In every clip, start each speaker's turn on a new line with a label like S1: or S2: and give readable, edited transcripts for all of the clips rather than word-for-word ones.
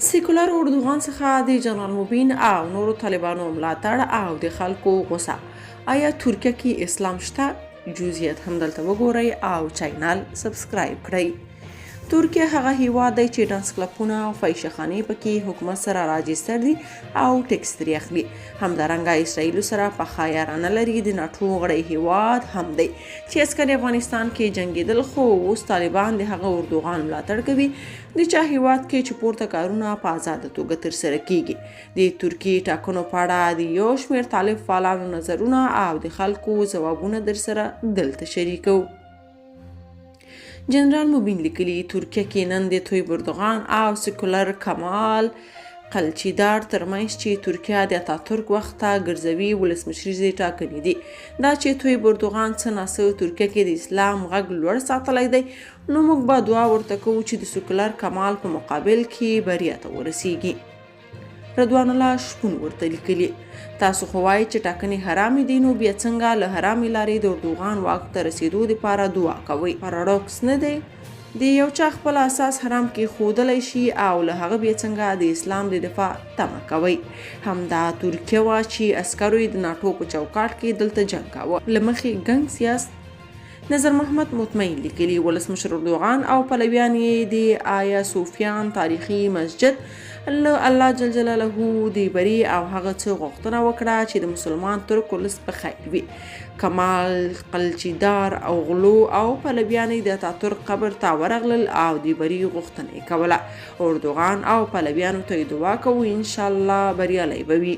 S1: سیکولر اردوغان څخه د جنرال مبین او نورو طالبانو ملاتړ او د خلکو غوسه. آیا ترکیه کې اسلام شته؟ جزئیات هم دلته وګورئ او چینل سبسکرایب کړئ. ترکیه هغه هیواد دی چې ډانس کلبونه او فحشهخانې پکې حکومت سره راجستر دي او ټکس ترې اخلي. همدارنګه اسرائیلو سره پخه یارانه لري. د ناټو غړی هیواد هم دی چې اسکر افغانستان کې جنګېدل، خو اوس طالبان د هغه اردوغان ملاتړ کوي د چا هیواد کې چې پورته کارونه په آزاده توګه ترسره کیږي. د ترکیې ټاکنو په اړه د یو شمېر طالب فعالانو نظرونه او د خلکو ځوابونه درسره دلته شریکو. جنرال مبین لیکلي ترکیه کې نن د طیب اردوغان او سیکولر کمال قلچیدار ترمنځ چې ترکیه د اتاتورک وخته ګرځوي ولسمشریزې ټاکنې دي. دا چې طیب اردوغان څه ناڅه ترکیه کې د اسلام غږ لوړ ساتلی دی، نو موږ به دعا ورته کوو چې د سیکولر کمال په مقابل کې بریا ته ورسیږي. رضوان الله شپون ورته لیکلي تاسو خو وایئ چې ټاکنې حرامې دي، نو بیا څنګه له حرامې لارې د اردوغان واک ته رسیدو دپاره دعا کوئ؟ پاراډوکس نه دی؟ د یو چا خپل اساس حرام کې ښودلی شي او له هغه بیا څنګه د اسلام د دفاع تمه کوئ؟ همدا ترکیه وه چې عسکرو یې د ناټو په چوکاټ کې دلته جنګ کاوه. له مخې ګنګ سیاست. نظر محمد مطمئن لیکلي ولسمشر اردوغان او پلویان یې د آیا صوفیان تاریخي مسجد له الله جل جلاله د بري او هغه څه غوښتنه وکړه چې د مسلمان ترک ولس په خیر وي. کمال قلچیدار او غلو او پلویان یې د اتاتورک قبر ته ورغلل او د بري غوښتنه یې کوله. اردوغان او پلویانو ته یې دعا کوو انشاءالله بریالی به وي.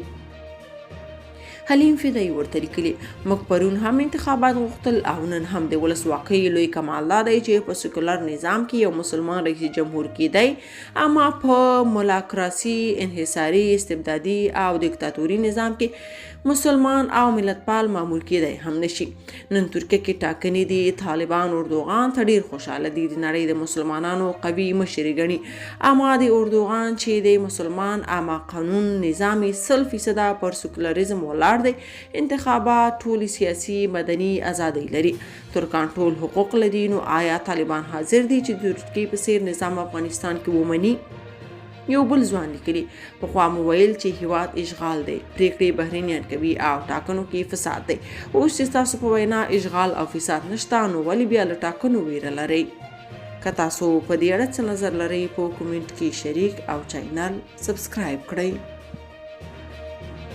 S1: حلیم فدایي ورته لیکلي موږ پرون هم انتخابات غوښتل او نن هم د ولسواکۍ لوی کمال دا دی چې په سیکولر نظام کې یو مسلمان رئیس جمهور کیدی، اما په مولاکراسي انحصاري استبدادي او دیکتاتوري نظام کې مسلمان او ملتپال معمول کیدی هم نشي. نن ترکیه کې ټاکنې دي. طالبان اردوغان ته ډیر خوشحاله دي، د نړۍ د مسلمانانو قوي مشر ګڼي، اما د اردوغان چې د مسلمان اما قانون نظام 100% پر سیکولریزم ولاړ دی. انتخابات ټولې سیاسي مدني ازادۍ لري. ترکان ټول حقوق لري. نو آیا طالبان حاضر دي چې د ترکیې په څیر نظام افغانستان کې ومني؟ یو بل ځوان لیکلي پخوا مو ویل چې هیواد اشغال دی، پریکړې بهرنیان کوي او ټاکنو کې فساد دی. اوس چې تاسو په وینا اشغال او فساد نشته، نو ولې بیا له ټاکنو ویره لرئ؟ که تاسو په دې اړه څه نظر لرئ په کومنټ کې شریک او چینل سبسکرایب کړئ.